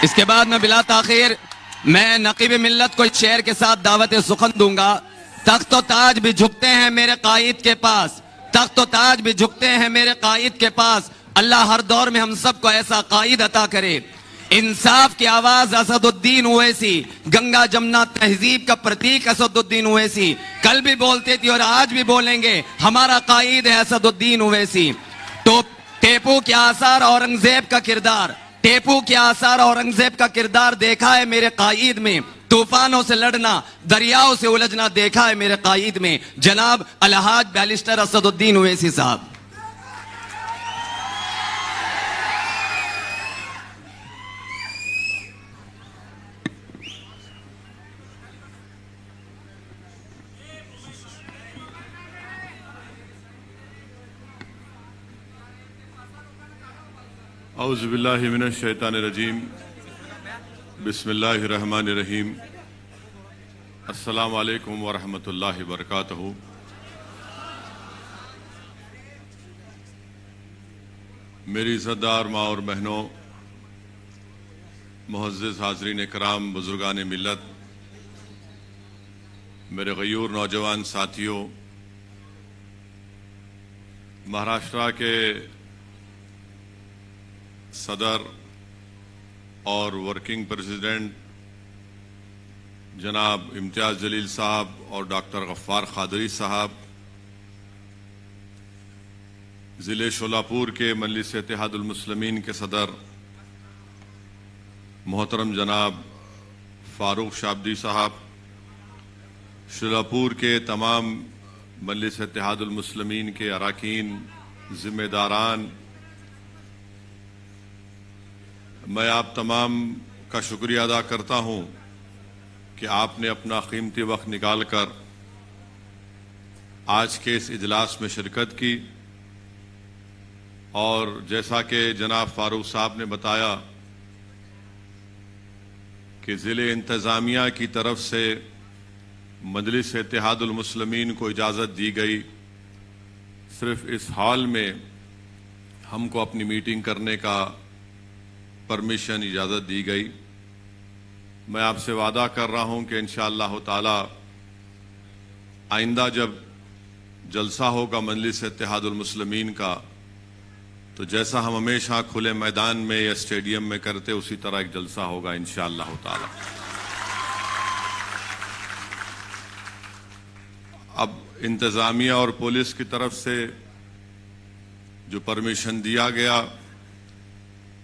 इसके बाद मैं बिला ताखिर मैं नकीब मिल्लत को इस शेर के साथ दावत सुखन दूंगा। तख्त व ताज भी झुकते हैं मेरे कायद के पास, तख्त व ताज भी झुकते हैं मेरे कायद के पास। अल्लाह हर दौर में हम सबको ऐसा कायद अता करे। इंसाफ की आवाज असदुद्दीन ओवैसी, गंगा जमुना तहजीब का प्रतीक असदुद्दीन ओवैसी, कल भी बोलते थे और आज भी बोलेंगे, हमारा कायद है असदुद्दीन ओवैसी। तो टेपू के आसार औरंगजेब का किरदार, टेपू के आसार औरंगजेब का किरदार देखा है मेरे कायद में। तूफानों से लड़ना, दरियाओं से उलझना देखा है मेरे कायद में। जनाब अलहाज बैरिस्टर असदुद्दीन ओवैसी साहब। औज़ुबिल्लाहि मिनश शैतानिर रजीम, बिस्मिल्लाहिर रहमानिर रहीम, अस्सलामु अलैकुम व रहमतुल्लाहि व बरकातहू। मेरी इज़्ज़तदार माँ और बहनों, मुअज़्ज़िज़ हाज़रीन कराम, बुज़ुर्गान मिल्लत, मेरे गयूर नौजवान साथियों, महाराष्ट्र के सदर और वर्किंग प्रेसिडेंट जनाब इम्तियाज़ जलील साहब और डॉक्टर गफ्फार क़ादरी साहब, ज़िले शोलापुर के मजलिस इत्तेहादुल मुस्लिमीन के सदर मोहतरम जनाब फ़ारूक शाब्दी साहब, शोलापुर के तमाम मजलिस इत्तेहादुल मुस्लिमीन के अरकान, ज़िम्मेदारान, मैं आप तमाम का शुक्रिया अदा करता हूं कि आपने अपना कीमती वक्त निकाल कर आज के इस इजलास में शिरकत की। और जैसा कि जनाब फारूक साहब ने बताया कि ज़िले इंतज़ामिया की तरफ से मजलिस इत्तेहादुल मुस्लिमीन को इजाज़त दी गई, सिर्फ इस हॉल में हमको अपनी मीटिंग करने का परमिशन, इजाज़त दी गई। मैं आपसे वादा कर रहा हूं कि इंशाअल्लाह ताला आइंदा जब जलसा होगा मजलिस इत्तेहादुल मुस्लिमीन का, तो जैसा हम हमेशा खुले मैदान में या स्टेडियम में करते उसी तरह एक जलसा होगा इंशाअल्लाह ताला। अब इंतज़ामिया और पुलिस की तरफ से जो परमिशन दिया गया,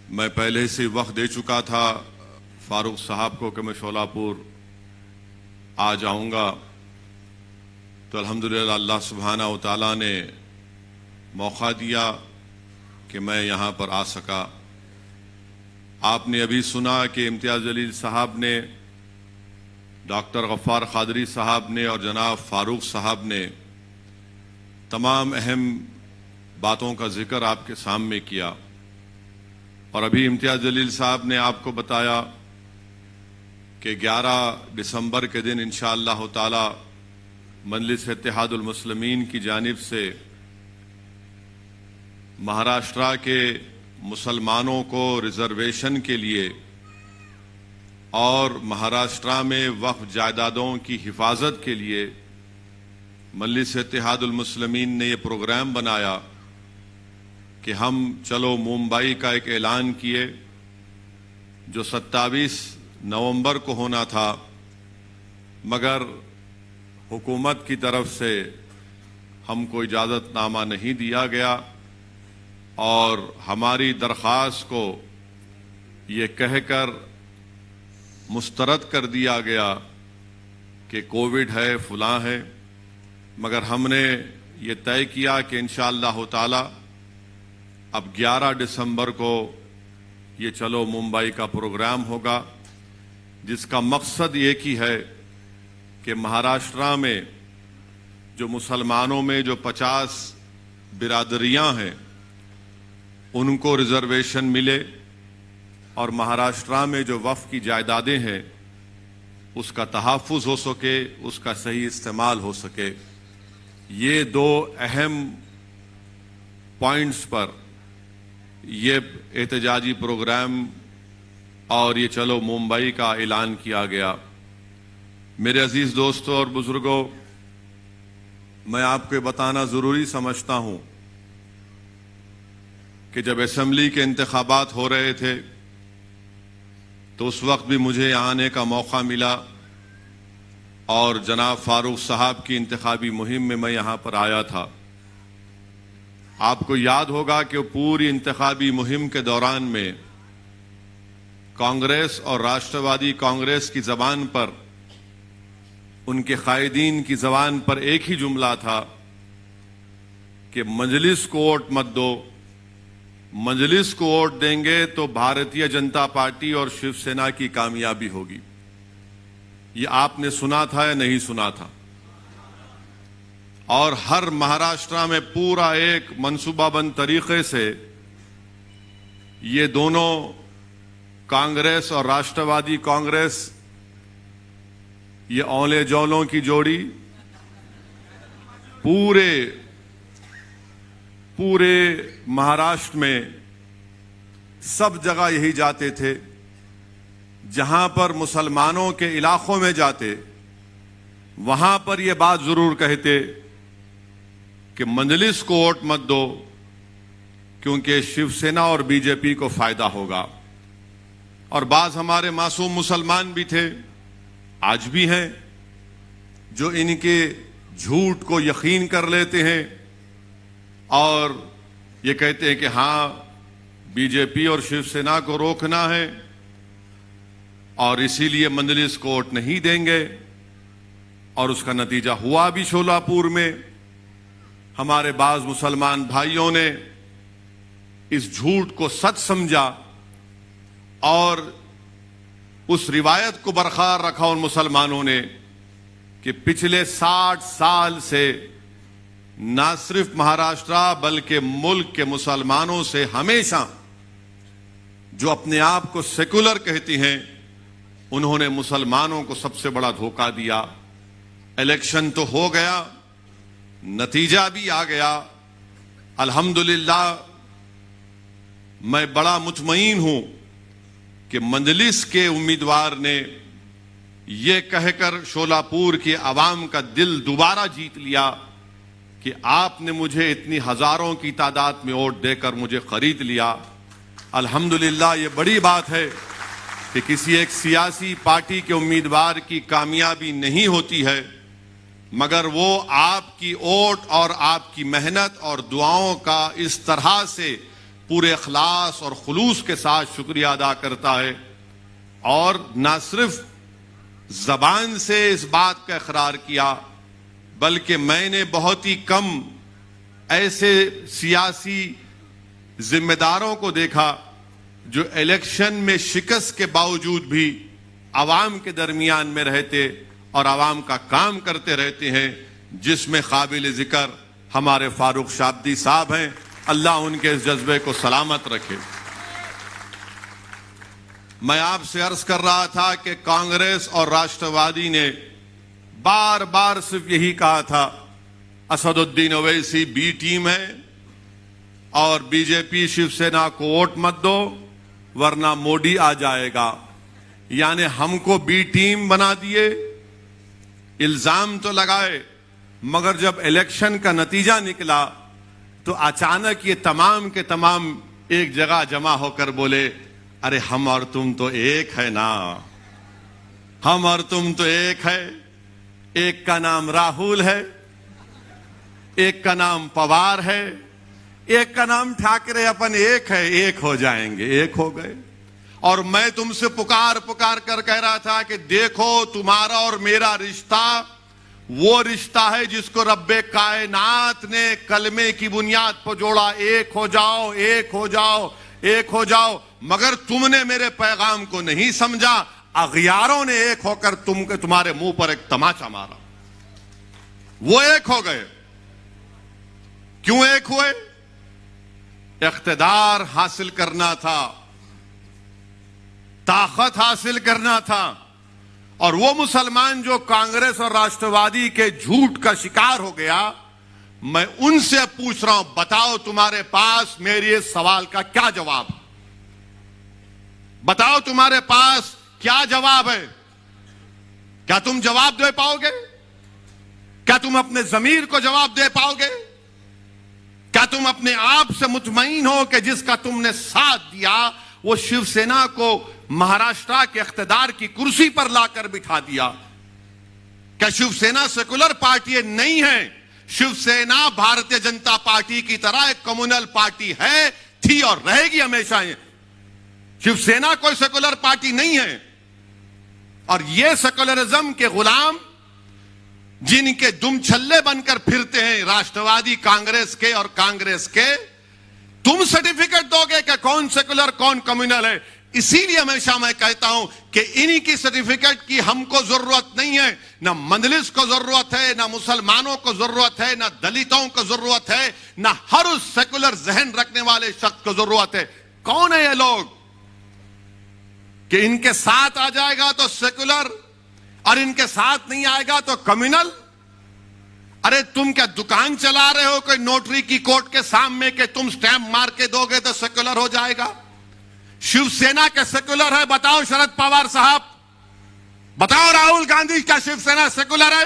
मैं पहले से वक्त दे चुका था फारूक साहब को कि मैं शोलापुर आ जाऊंगा। तो अल्हम्दुलिल्लाह अल्लाह सुब्हानहू व तआला ने मौका दिया कि मैं यहाँ पर आ सका। आपने अभी सुना कि इम्तियाज़ जलील साहब ने, डॉक्टर गफ्फार क़ादरी साहब ने और जनाब फारूक साहब ने तमाम अहम बातों का जिक्र आपके सामने किया। और अभी इम्तियाज़ जलील साहब ने आपको बताया कि 11 दिसंबर के दिन इंशाअल्लाह ताला मजलिस इत्तेहादुल मुस्लिमीन की जानिब से महाराष्ट्र के मुसलमानों को रिजर्वेशन के लिए और महाराष्ट्र में वक्फ जायदादों की हिफाजत के लिए मजलिस इत्तेहादुल मुस्लिमीन ने यह प्रोग्राम बनाया कि हम चलो मुंबई का एक ऐलान किए, जो 27 नवंबर को होना था, मगर हुकूमत की तरफ से हमको इजाज़तनामा नहीं दिया गया और हमारी दरख्वास्त को ये कहकर मुस्तरद कर दिया गया कि कोविड है, फलां है। मगर हमने ये तय किया कि इंशाअल्लाह ताला अब 11 दिसंबर को ये चलो मुंबई का प्रोग्राम होगा, जिसका मकसद एक ही है कि महाराष्ट्र में जो मुसलमानों में जो 50 बिरादरियां हैं उनको रिजर्वेशन मिले और महाराष्ट्र में जो वक्फ की जायदादें हैं उसका तहफ़्फ़ुज़ हो सके, उसका सही इस्तेमाल हो सके। ये दो अहम पॉइंट्स पर यह एहतजाजी प्रोग्राम और ये चलो मुंबई का ऐलान किया गया। मेरे अजीज दोस्तों और बुजुर्गों, मैं आपको बताना जरूरी समझता हूं कि जब असेंबली के इंतखाबात हो रहे थे तो उस वक्त भी मुझे आने का मौका मिला और जनाब फारूक साहब की इंतखाबी मुहिम में मैं यहां पर आया था। आपको याद होगा कि पूरी इंतखाबी मुहिम के दौरान में कांग्रेस और राष्ट्रवादी कांग्रेस की जबान पर, उनके कायदीन की जबान पर एक ही जुमला था कि मजलिस को वोट मत दो, मजलिस को वोट देंगे तो भारतीय जनता पार्टी और शिवसेना की कामयाबी होगी। ये आपने सुना था या नहीं सुना था? और हर महाराष्ट्र में पूरा एक मंसूबाबंद तरीके से ये दोनों कांग्रेस और राष्ट्रवादी कांग्रेस, ये औले जौलों की जोड़ी पूरे महाराष्ट्र में सब जगह यही जाते थे। जहां पर मुसलमानों के इलाकों में जाते वहां पर यह बात जरूर कहते कि मजलिस को वोट मत दो क्योंकि शिवसेना और बीजेपी को फायदा होगा। और बाज हमारे मासूम मुसलमान भी थे, आज भी हैं, जो इनके झूठ को यकीन कर लेते हैं और ये कहते हैं कि हां बीजेपी और शिवसेना को रोकना है और इसीलिए मजलिस को वोट नहीं देंगे। और उसका नतीजा हुआ भी। शोलापुर में हमारे बाज मुसलमान भाइयों ने इस झूठ को सच समझा और उस रिवायत को बरकरार रखा उन मुसलमानों ने कि पिछले 60 साल से न सिर्फ महाराष्ट्र बल्कि मुल्क के मुसलमानों से हमेशा जो अपने आप को सेकुलर कहती हैं, उन्होंने मुसलमानों को सबसे बड़ा धोखा दिया। इलेक्शन तो हो गया, नतीजा भी आ गया। अल्हम्दुलिल्लाह मैं बड़ा मुतमईन हूं कि मजलिस के उम्मीदवार ने यह कहकर शोलापुर के अवाम का दिल दोबारा जीत लिया कि आपने मुझे इतनी हजारों की तादाद में वोट देकर मुझे खरीद लिया। अल्हम्दुलिल्लाह ये बड़ी बात है कि किसी एक सियासी पार्टी के उम्मीदवार की कामयाबी नहीं होती है, मगर वो आपकी वोट और आपकी मेहनत और दुआओं का इस तरह से पूरे इखलास और खुलूस के साथ शुक्रिया अदा करता है और न सिर्फ जबान से इस बात का इकरार किया, बल्कि मैंने बहुत ही कम ऐसे सियासी जिम्मेदारों को देखा जो इलेक्शन में शिकस्त के बावजूद भी आवाम के दरमियान में रहते और आवाम का काम करते रहते हैं, जिसमें काबिल जिक्र हमारे फारूक शाब्दी साहब हैं। अल्लाह उनके इस जज्बे को सलामत रखे। मैं आपसे अर्ज कर रहा था कि कांग्रेस और राष्ट्रवादी ने बार बार सिर्फ यही कहा था, असदुद्दीन ओवैसी बी टीम है और बीजेपी शिवसेना को वोट मत दो वरना मोदी आ जाएगा। यानी हमको बी टीम बना दिए, इल्जाम तो लगाए, मगर जब इलेक्शन का नतीजा निकला तो अचानक ये तमाम के तमाम एक जगह जमा होकर बोले, अरे हम और तुम तो एक है ना, हम और तुम तो एक है। एक का नाम राहुल है, एक का नाम पवार है, एक का नाम ठाकरे, अपन एक है, एक हो जाएंगे। एक हो गए। और मैं तुमसे पुकार पुकार कर कह रहा था कि देखो तुम्हारा और मेरा रिश्ता वो रिश्ता है जिसको रब्बे कायनात ने कलमे की बुनियाद पर जोड़ा, एक हो जाओ, एक हो जाओ, एक हो जाओ। मगर तुमने मेरे पैगाम को नहीं समझा, अगियारों ने एक होकर तुम्हारे मुंह पर एक तमाचा मारा। वो एक हो गए। क्यों एक हुए? इख्तिदार हासिल करना था, ताकत हासिल करना था। और वो मुसलमान जो कांग्रेस और राष्ट्रवादी के झूठ का शिकार हो गया, मैं उनसे पूछ रहा हूं, बताओ तुम्हारे पास मेरे इस सवाल का क्या जवाब है? बताओ तुम्हारे पास क्या जवाब है? क्या तुम जवाब दे पाओगे? क्या तुम अपने जमीर को जवाब दे पाओगे? क्या तुम अपने आप से मुतमईन हो कि जिसका तुमने साथ दिया वो शिवसेना को महाराष्ट्र के इख्तिदार की कुर्सी पर लाकर बिठा दिया? क्या शिवसेना सेकुलर पार्टी नहीं है? शिवसेना भारतीय जनता पार्टी की तरह एक कम्युनल पार्टी है, थी और रहेगी हमेशा। शिवसेना कोई सेकुलर पार्टी नहीं है। और ये सेकुलरिज्म के गुलाम जिनके दुम छल्ले बनकर फिरते हैं राष्ट्रवादी कांग्रेस के और कांग्रेस के, तुम सर्टिफिकेट दोगे कि कौन सेकुलर कौन कम्युनल है? इसीलिए हमेशा मैं कहता हूं कि इन्हीं की सर्टिफिकेट की हमको जरूरत नहीं है। ना मंदलिस को जरूरत है, ना मुसलमानों को जरूरत है, ना दलितों को जरूरत है, ना हर उस सेकुलर जहन रखने वाले शख्स को जरूरत है। कौन है ये लोग कि इनके साथ आ जाएगा तो सेकुलर और इनके साथ नहीं आएगा तो कम्युनल? अरे तुम क्या दुकान चला रहे हो कोई नोटरी की कोर्ट के सामने के तुम स्टैंप मार के दोगे तो सेकुलर हो जाएगा? शिवसेना के सेकुलर है? बताओ शरद पवार साहब, बताओ राहुल गांधी, क्या शिवसेना सेकुलर है?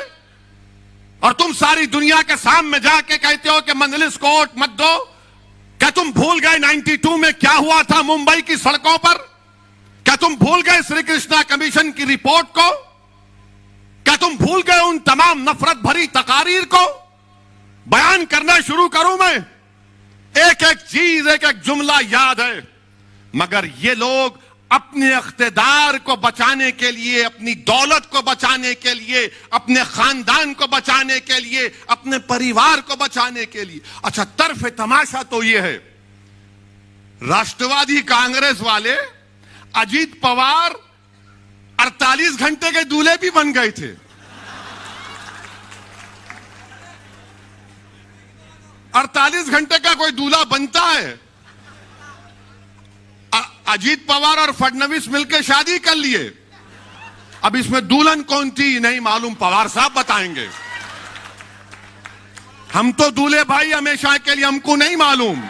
और तुम सारी दुनिया के सामने जाके कहते हो कि मंदलिस को वोट मत दो। क्या तुम भूल गए 92 में क्या हुआ था मुंबई की सड़कों पर? क्या तुम भूल गए श्री कृष्णा कमीशन की रिपोर्ट को? क्या तुम भूल गए उन तमाम नफरत भरी तकारीर को? बयान करना शुरू करूं मैं, एक एक चीज एक एक जुमला याद है, मगर ये लोग अपने इख्तिदार को बचाने के लिए, अपनी दौलत को बचाने के लिए, अपने खानदान को बचाने के लिए, अपने परिवार को बचाने के लिए। अच्छा, तरफ तमाशा तो ये है, राष्ट्रवादी कांग्रेस वाले अजीत पवार 48 घंटे के दूल्हे भी बन गए थे। 48 घंटे का कोई दूल्हा बनता है? अजीत पवार और फडणवीस मिलकर शादी कर लिए। अब इसमें दुल्हन कौन थी नहीं मालूम, पवार साहब बताएंगे। हम तो दूल्हे भाई हमेशा के लिए, हमको नहीं मालूम।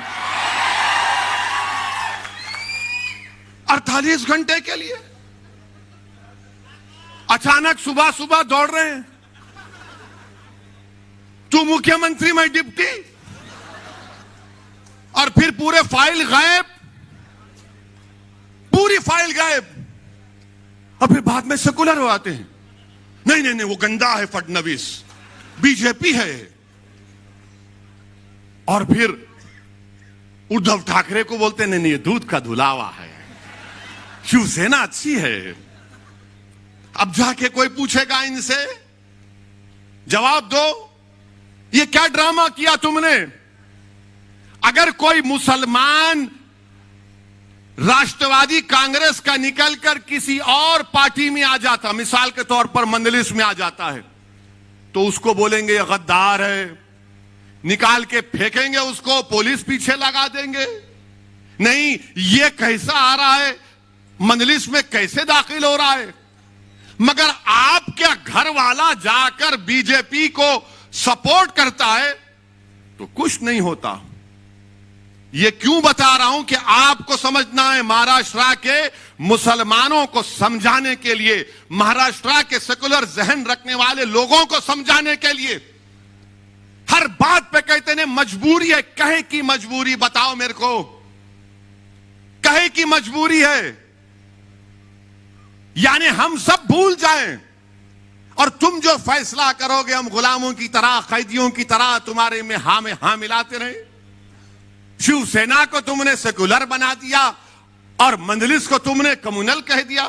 48 घंटे के लिए अचानक सुबह सुबह दौड़ रहे हैं, तू मुख्यमंत्री मैं डिप्टी, और फिर पूरे फाइल गायब, पूरी फाइल गायब, और फिर बाद में सेकुलर हो आते हैं। नहीं नहीं नहीं, वो गंदा है फडणवीस, बीजेपी है। और फिर उद्धव ठाकरे को बोलते नहीं नहीं, ये दूध का धुलावा है, शिवसेना अच्छी है। अब जाके कोई पूछेगा इनसे, जवाब दो, ये क्या ड्रामा किया तुमने? अगर कोई मुसलमान राष्ट्रवादी कांग्रेस का निकलकर किसी और पार्टी में आ जाता, मिसाल के तौर पर मंदलिस में आ जाता है, तो उसको बोलेंगे ये गद्दार है, निकाल के फेंकेंगे उसको, पुलिस पीछे लगा देंगे। नहीं, ये कैसा आ रहा है, मंदलिस में कैसे दाखिल हो रहा है? मगर आपके घर वाला जाकर बीजेपी को सपोर्ट करता है तो कुछ नहीं होता। ये क्यों बता रहा हूं कि आपको समझना है, महाराष्ट्र के मुसलमानों को समझाने के लिए, महाराष्ट्र के सेकुलर जहन रखने वाले लोगों को समझाने के लिए। हर बात पे कहते हैं मजबूरी है, कहे की मजबूरी बताओ मेरे को, कहे की मजबूरी है? यानी हम सब भूल जाएं और तुम जो फैसला करोगे हम गुलामों की तरह, कैदियों की तरह तुम्हारे में हाँ मिलाते रहे। शिवसेना को तुमने सेकुलर बना दिया और मंदलिस को तुमने कम्युनल कह दिया।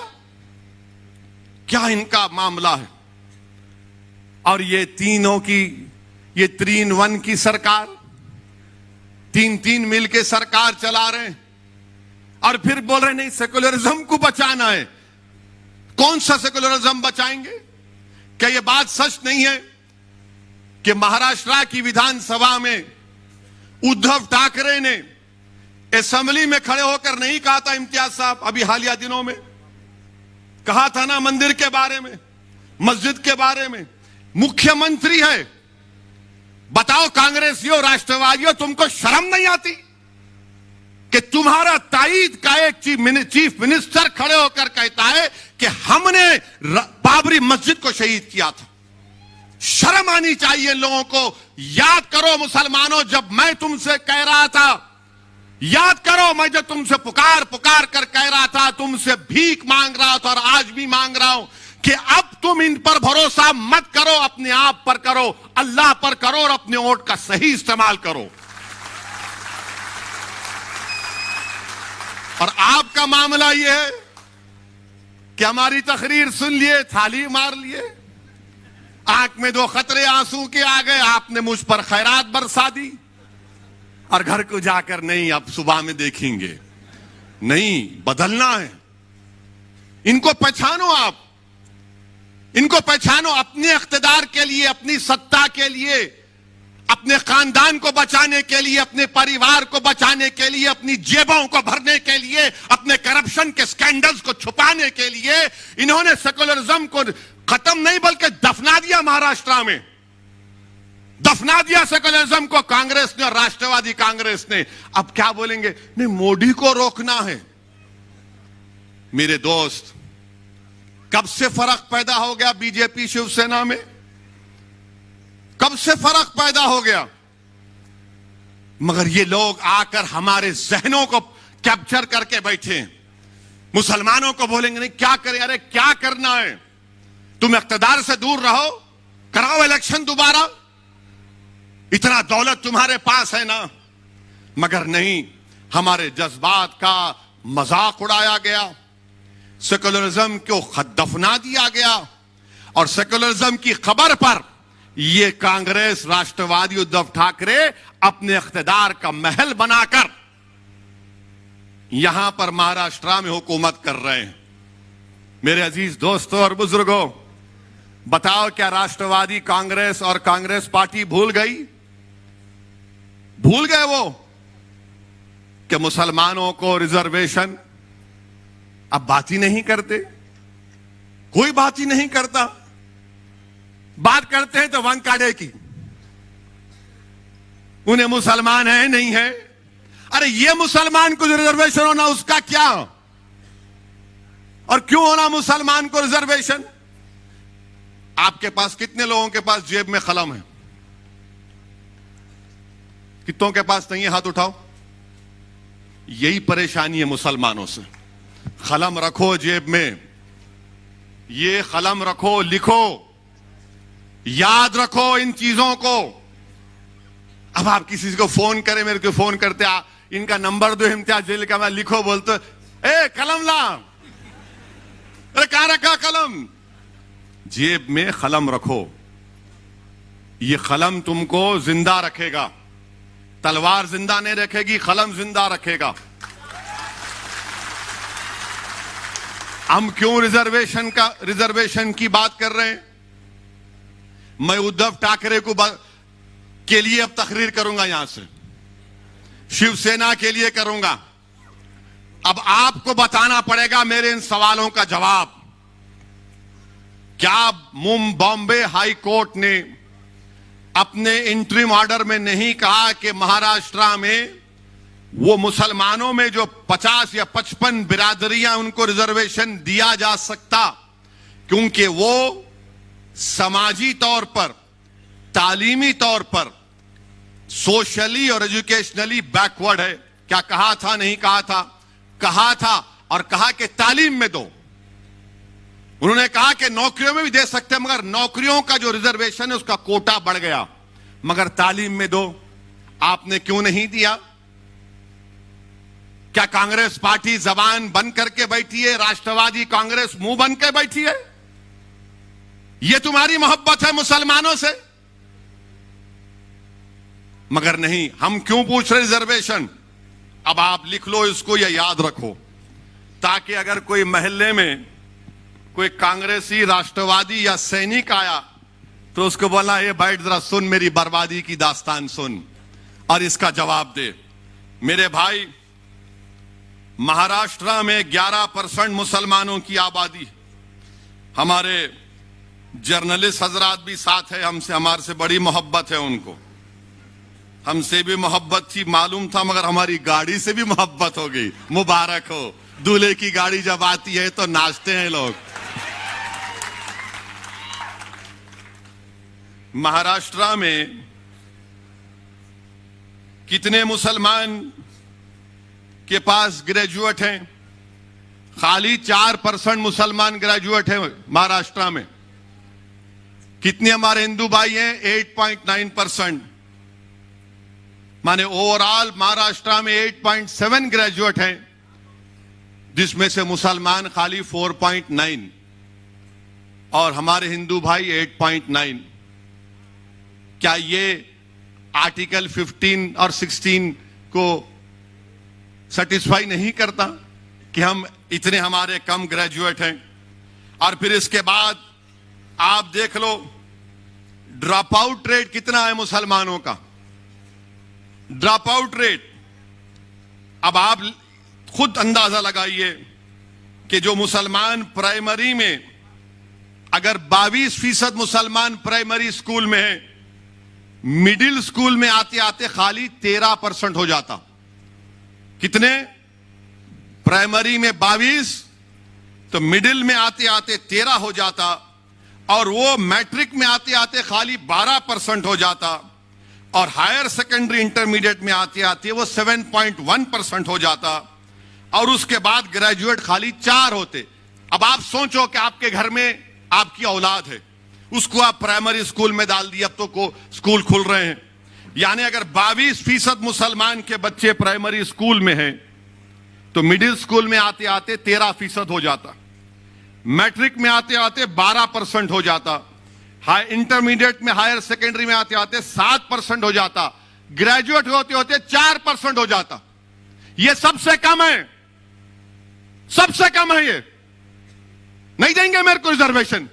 क्या इनका मामला है? और ये तीनों की, ये 3-1 की सरकार, 3-3 मिलके सरकार चला रहे हैं और फिर बोल रहे नहीं सेकुलरिज्म को बचाना है। कौन सा सेकुलरिज्म बचाएंगे? क्या यह बात सच नहीं है कि महाराष्ट्र की विधानसभा में उद्धव ठाकरे ने असेंबली में खड़े होकर नहीं कहा था, इम्तियाज साहब अभी हालिया दिनों में कहा था ना, मंदिर के बारे में, मस्जिद के बारे में, मुख्यमंत्री है। बताओ कांग्रेसियों, राष्ट्रवादियों, तुमको शर्म नहीं आती कि तुम्हारा ताईद का एक चीफ मिनिस्टर खड़े होकर कहता है कि हमने बाबरी मस्जिद को शहीद किया था। शर्म आनी चाहिए लोगों को। याद करो मुसलमानों, जब मैं तुमसे कह रहा था, याद करो मैं जब तुमसे पुकार पुकार कर कह रहा था, तुमसे भीख मांग रहा था और आज भी मांग रहा हूं कि अब तुम इन पर भरोसा मत करो, अपने आप पर करो, अल्लाह पर करो और अपने वोट का सही इस्तेमाल करो। और आपका मामला यह है कि हमारी तकरीर सुन लिए, थाली मार लिए, आंख में दो खतरे आंसू के आ गए, आपने मुझ पर खैरात बरसा दी और घर को जाकर नहीं अब सुबह में देखेंगे। नहीं, बदलना है। इनको पहचानो, आप इनको पहचानो। अपने इख्तिदार के लिए, अपनी सत्ता के लिए, अपने खानदान को बचाने के लिए, अपने परिवार को बचाने के लिए, अपनी जेबों को भरने के लिए, अपने करप्शन के स्कैंडल्स को छुपाने के लिए इन्होंने सेकुलरिज्म को खत्म नहीं बल्कि दफना दिया। महाराष्ट्र में दफना दिया सेकुलरिज्म को कांग्रेस ने और राष्ट्रवादी कांग्रेस ने। अब क्या बोलेंगे? नहीं, मोदी को रोकना है। मेरे दोस्त, कब से फर्क पैदा हो गया बीजेपी शिवसेना में? कब से फर्क पैदा हो गया? मगर ये लोग आकर हमारे जहनों को कैप्चर करके बैठे। मुसलमानों को बोलेंगे नहीं, क्या करें? अरे क्या करना है? तुम इख्तिदार से दूर रहो, कराओ इलेक्शन दोबारा, इतना दौलत तुम्हारे पास है ना। मगर नहीं, हमारे जज्बात का मजाक उड़ाया गया, सेकुलरिज्म को दफना दिया गया और सेकुलरिज्म की खबर पर ये कांग्रेस, राष्ट्रवादी उद्धव ठाकरे अपने इख्तिदार का महल बनाकर यहां पर महाराष्ट्र में हुकूमत कर रहे हैं। मेरे अजीज दोस्तों और बुजुर्गों, बताओ क्या राष्ट्रवादी कांग्रेस और कांग्रेस पार्टी भूल गई? भूल गए वो कि मुसलमानों को रिजर्वेशन? अब बात ही नहीं करते, कोई बात ही नहीं करता। बात करते हैं तो वंकाड़े की, उन्हें मुसलमान है नहीं है। अरे ये मुसलमान को जो रिजर्वेशन होना उसका क्या? और क्यों होना मुसलमान को रिजर्वेशन? आपके पास कितने लोगों के पास जेब में कलम है? कितनों के पास नहीं है? हाथ उठाओ। यही परेशानी है मुसलमानों से। कलम रखो जेब में, ये कलम रखो, लिखो, याद रखो इन चीजों को। अब आप किसी को फोन करें, मेरे को फोन करते, इनका नंबर दो, इम्तियाज जेल का, मैं लिखो बोलते, ए कलम ला। अरे कहां रखा कलम? जेब में कलम रखो। ये कलम तुमको जिंदा रखेगा। तलवार जिंदा नहीं रखेगी, कलम जिंदा रखेगा। हम क्यों रिजर्वेशन की बात कर रहे हैं? मैं उद्धव ठाकरे के लिए अब तकरीर करूंगा, यहां से शिवसेना के लिए करूंगा। अब आपको बताना पड़ेगा मेरे इन सवालों का जवाब। क्या बॉम्बे हाई कोर्ट ने अपने इंटरिम ऑर्डर में नहीं कहा कि महाराष्ट्र में वो मुसलमानों में जो 50 या 55 बिरादरियां, उनको रिजर्वेशन दिया जा सकता क्योंकि वो समाजी तौर पर, तालीमी तौर पर, सोशली और एजुकेशनली बैकवर्ड है? क्या कहा था? नहीं कहा था? कहा था, और कहा कि तालीम में दो। उन्होंने कहा कि नौकरियों में भी दे सकते हैं, मगर नौकरियों का जो रिजर्वेशन है उसका कोटा बढ़ गया, मगर तालीम में दो। आपने क्यों नहीं दिया? क्या कांग्रेस पार्टी जबान बंद करके बैठी है? राष्ट्रवादी कांग्रेस मुंह बंद के बैठी है? ये तुम्हारी मोहब्बत है मुसलमानों से? मगर नहीं, हम क्यों पूछ रहे रिजर्वेशन? अब आप लिख लो इसको या याद रखो, ताकि अगर कोई मोहल्ले में कोई कांग्रेसी, राष्ट्रवादी या सैनिक आया तो उसको बोला, ये बैठ जरा सुन, मेरी बर्बादी की दास्तान सुन और इसका जवाब दे। मेरे भाई, महाराष्ट्र में 11% मुसलमानों की आबादी। हमारे जर्नलिस्ट हजरात भी साथ है, हमसे, हमारे से बड़ी मोहब्बत है उनको। हमसे भी मोहब्बत थी मालूम था, मगर हमारी गाड़ी से भी मोहब्बत हो गई। मुबारक हो, दूल्हे की गाड़ी जब आती है तो नाचते हैं लोग। महाराष्ट्र में कितने मुसलमान के पास ग्रेजुएट हैं? खाली 4% मुसलमान ग्रेजुएट हैं महाराष्ट्र में। कितने हमारे हिंदू भाई हैं? 8.9%। माने ओवरऑल महाराष्ट्र में 8.7 ग्रेजुएट हैं, जिसमें से मुसलमान खाली 4.9 और हमारे हिंदू भाई 8.9। क्या ये आर्टिकल 15 और 16 को सेटिस्फाई नहीं करता कि हम इतने हमारे कम ग्रेजुएट हैं? और फिर इसके बाद आप देख लो ड्रॉप आउट रेट कितना है मुसलमानों का। ड्रॉप आउट रेट, अब आप खुद अंदाजा लगाइए कि जो मुसलमान प्राइमरी में, अगर 22% मुसलमान प्राइमरी स्कूल में है, मिडिल स्कूल में आते आते खाली 13% हो जाता। कितने? प्राइमरी में 22, तो मिडिल में आते आते 13 हो जाता, और वो मैट्रिक में आते आते खाली 12% हो जाता, और हायर सेकेंडरी इंटरमीडिएट में आते आते वो 7.1% हो जाता, और उसके बाद ग्रेजुएट खाली 4 होते। अब आप सोचो कि आपके घर में आपकी औलाद है, उसको आप प्राइमरी स्कूल में डाल दिए, अब तो को स्कूल खुल रहे हैं, यानी अगर 22% मुसलमान के बच्चे प्राइमरी स्कूल में हैं, तो मिडिल स्कूल में आते आते 13% हो जाता, मैट्रिक में आते आते 12% हो जाता, हाई इंटरमीडिएट में, हायर सेकेंडरी में आते आते 7% हो जाता, ग्रेजुएट होते होते 4% हो जाता। यह सबसे कम है, सबसे कम है। ये नहीं देंगे मेरे को रिजर्वेशन,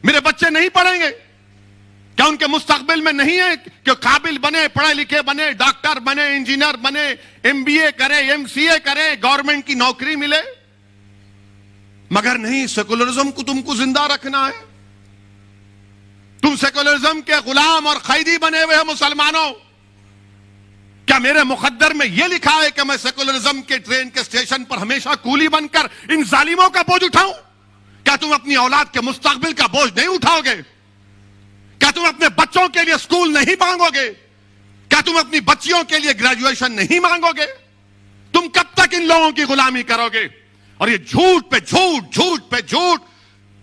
मेरे बच्चे नहीं पढ़ेंगे क्या? उनके मुस्तकबिल में नहीं है कि काबिल बने, पढ़े लिखे बने, डॉक्टर बने, इंजीनियर बने, MBA करे, MCA करे, गवर्नमेंट की नौकरी मिले? मगर नहीं, सेकुलरिज्म को तुमको जिंदा रखना है। तुम सेकुलरिज्म के गुलाम और कैदी बने हुए हो मुसलमानों। क्या मेरे मुकद्दर में यह लिखा है कि मैं सेकुलरिज्म के ट्रेन के स्टेशन पर हमेशा कूली बनकर इन जालिमों का बोझ उठाऊं? क्या तुम अपनी औलाद के मुस्तकबिल का बोझ नहीं उठाओगे? क्या तुम अपने बच्चों के लिए स्कूल नहीं मांगोगे? क्या तुम अपनी बच्चियों के लिए ग्रेजुएशन नहीं मांगोगे? तुम कब तक इन लोगों की गुलामी करोगे? और ये झूठ पे झूठ, झूठ पे झूठ,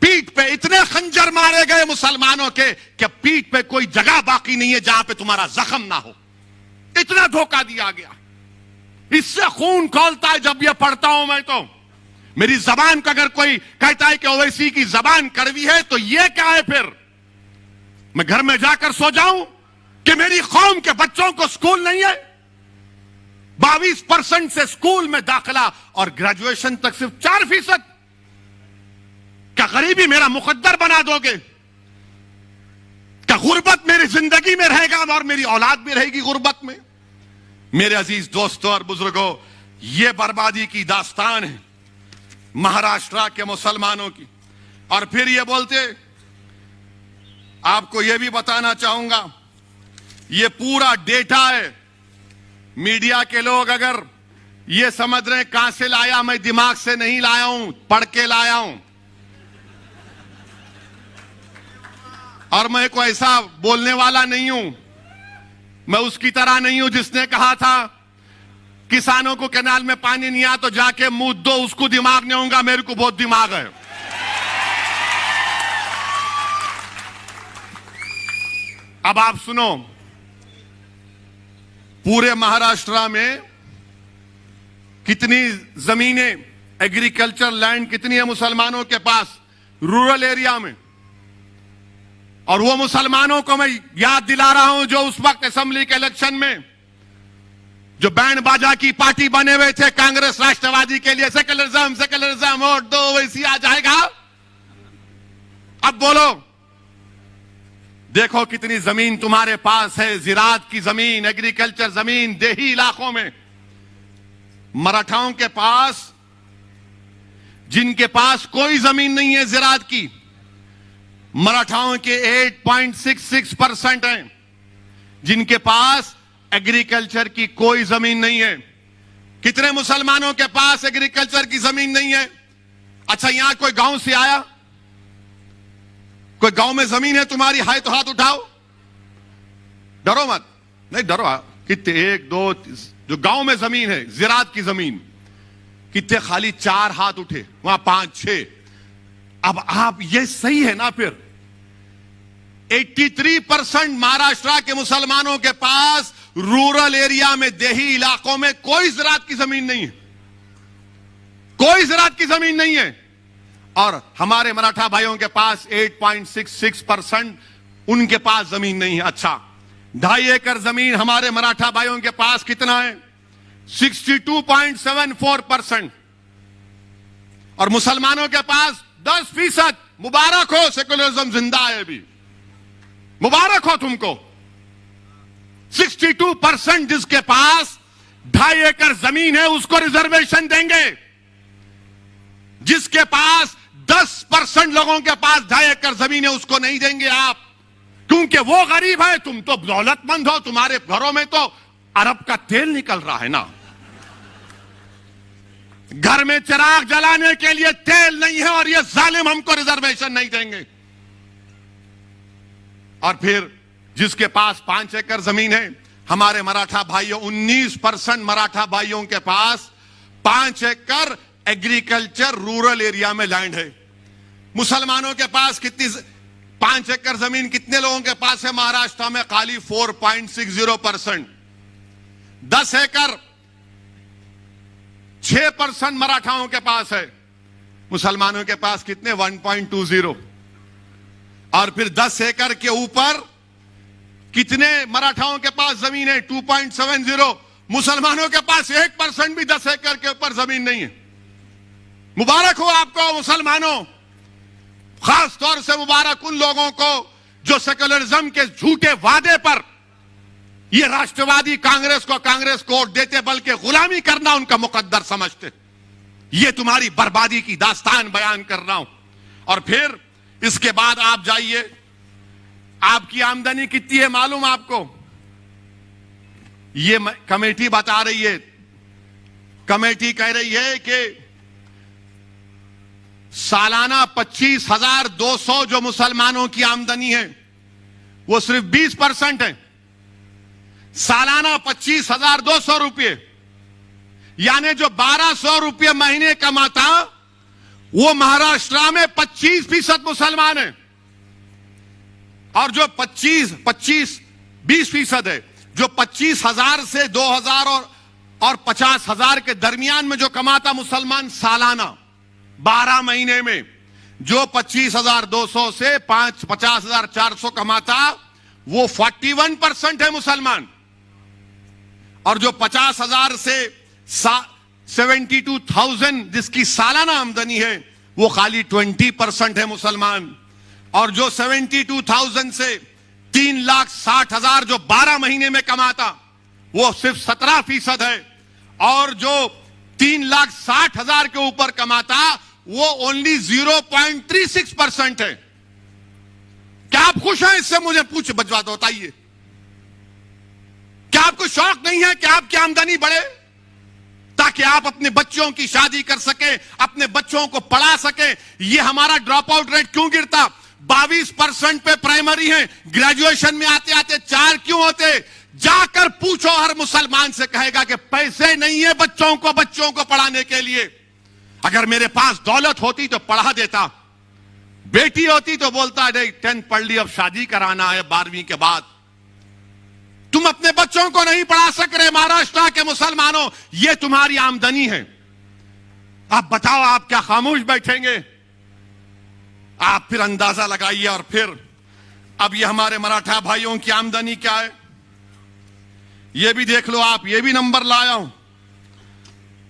पीठ पे इतने खंजर मारे गए मुसलमानों के कि पीठ पे कोई जगह बाकी नहीं है जहां पे तुम्हारा जख्म ना हो। इतना धोखा दिया गया, इससे खून खौलता है जब यह पढ़ता हूं मैं। तो मेरी जबान का अगर कोई कहता है कि ओवैसी की जबान कड़वी है, तो यह क्या है? फिर मैं घर में जाकर सो जाऊं कि मेरी कौम के बच्चों को स्कूल नहीं है? 22% से स्कूल में दाखिला और ग्रेजुएशन तक सिर्फ 4%। क्या गरीबी मेरा मुकद्दर बना दोगे? क्या गुर्बत मेरी जिंदगी में रहेगा और मेरी औलाद भी रहेगी गुर्बत में? मेरे अजीज दोस्तों और बुजुर्गों, यह बर्बादी की दास्तान है महाराष्ट्र के मुसलमानों की। और फिर ये बोलते, आपको यह भी बताना चाहूंगा, यह पूरा डेटा है। मीडिया के लोग अगर ये समझ रहे हैं कहां से लाया, मैं दिमाग से नहीं लाया हूं, पढ़ के लाया हूं। और मैं कोई ऐसा बोलने वाला नहीं हूं, मैं उसकी तरह नहीं हूं जिसने कहा था किसानों को कैनाल में पानी नहीं आया तो जाके मुंह दो, उसको दिमाग नहीं होगा, मेरे को बहुत दिमाग है। अब आप सुनो, पूरे महाराष्ट्र में कितनी जमीनें, एग्रीकल्चर लैंड कितनी है मुसलमानों के पास रूरल एरिया में। और वो मुसलमानों को मैं याद दिला रहा हूं जो उस वक्त असेंबली के इलेक्शन में जो बैंड बाजा की पार्टी बने हुए थे कांग्रेस राष्ट्रवादी के लिए, सेकुलरिज्म सेकुलरिज्म, वोट दो वैसी आ जाएगा। अब बोलो, देखो कितनी जमीन तुम्हारे पास है, जिरात की जमीन, एग्रीकल्चर जमीन, देही इलाकों में। मराठाओं के पास, जिनके पास कोई जमीन नहीं है जिरात की, मराठाओं के 8.66% हैं। जिनके पास एग्रीकल्चर की कोई जमीन नहीं है। कितने मुसलमानों के पास एग्रीकल्चर की जमीन नहीं है? अच्छा, यहां कोई गांव से आया? कोई गांव में जमीन है तुम्हारी? हाय तो हाथ उठाओ, डरो मत। नहीं डरो, कितने? 1 2 जो गांव में जमीन है, जिरात की जमीन, कितने? खाली 4 हाथ उठे, वहां 5 6। अब आप, ये सही है ना? फिर 83% महाराष्ट्र के मुसलमानों के पास रूरल एरिया में, देही इलाकों में कोई ज़राअत की जमीन नहीं है, कोई ज़राअत की जमीन नहीं है। और हमारे मराठा भाइयों के पास 8.66% उनके पास जमीन नहीं है। अच्छा, 2.5 एकड़ जमीन हमारे मराठा भाइयों के पास कितना है? 62.74%। और मुसलमानों के पास 10%। मुबारक हो, सेकुलरिज्म जिंदा है अभी, मुबारक हो तुमको। 62% जिसके पास 2.5 एकड़ जमीन है उसको रिजर्वेशन देंगे। जिसके पास 10% लोगों के पास 2.5 एकड़ जमीन है उसको नहीं देंगे आप, क्योंकि वो गरीब है, तुम तो दौलतमंद हो, तुम्हारे घरों में तो अरब का तेल निकल रहा है ना। घर में चिराग जलाने के लिए तेल नहीं है और ये जालिम हमको रिजर्वेशन नहीं देंगे। और फिर जिसके पास 5 एकड़ जमीन है, हमारे मराठा भाइयों, 19% मराठा भाइयों के पास 5 एकड़ एग्रीकल्चर रूरल एरिया में लैंड है। मुसलमानों के पास कितनी? 5 एकड़ जमीन कितने लोगों के पास है महाराष्ट्र में? खाली 4.60%। 10 एकड़ 6% मराठाओं के पास है, मुसलमानों के पास कितने? 1.20। और फिर 10 एकड़ के ऊपर कितने मराठाओं के पास जमीन है? 2.70। मुसलमानों के पास 1% भी 10 एकड़ के ऊपर जमीन नहीं है। मुबारक हो आपको मुसलमानों, खास तौर से मुबारक उन लोगों को जो सेकुलरिज्म के झूठे वादे पर ये राष्ट्रवादी कांग्रेस को वोट देते, बल्कि गुलामी करना उनका मुकद्दर समझते। ये तुम्हारी बर्बादी की दास्तान बयान कर रहा हूं। और फिर इसके बाद आप जाइए, आपकी आमदनी कितनी है मालूम आपको? ये कमेटी बता रही है, कमेटी कह रही है कि सालाना 25,200 जो मुसलमानों की आमदनी है वो सिर्फ 20% है। सालाना 25,200 रुपये, यानी जो 1,200 रुपये महीने कमाता वो महाराष्ट्र में 25% मुसलमान है। और जो 20% है, जो 25,000 से 2,000 और 50,000 के दरमियान में जो कमाता मुसलमान सालाना 12 महीने में, जो 25,200 से 50,400 कमाता वो 41% है मुसलमान। और जो 50,000 से 72,000 जिसकी सालाना आमदनी है वो खाली 20% है मुसलमान। और जो 72,000 से 3,60,000 जो 12 महीने में कमाता वो सिर्फ 17% है। और जो 3,60,000 के ऊपर कमाता वो ओनली 0.36% है। क्या आप खुश हैं इससे? मुझे पूछ बजवा दो, बताइए। क्या आपको शौक नहीं है कि आपकी आमदनी बढ़े, ताकि आप अपने बच्चों की शादी कर सके, अपने बच्चों को पढ़ा सके? ये हमारा ड्रॉप आउट रेट क्यों गिरता? 22% पे प्राइमरी है, ग्रेजुएशन में आते आते 4 क्यों होते? जाकर पूछो, हर मुसलमान से कहेगा कि पैसे नहीं है बच्चों को पढ़ाने के लिए। अगर मेरे पास दौलत होती तो पढ़ा देता, बेटी होती तो बोलता नहीं 10th पढ़ ली, अब शादी कराना है 12वीं के बाद। तुम अपने बच्चों को नहीं पढ़ा सक रहे महाराष्ट्र के मुसलमानों, ये तुम्हारी आमदनी है। आप बताओ, आप क्या खामोश बैठेंगे? आप फिर अंदाजा लगाइए। और फिर अब ये हमारे मराठा भाइयों की आमदनी क्या है ये भी देख लो आप। ये भी नंबर लाया हूं,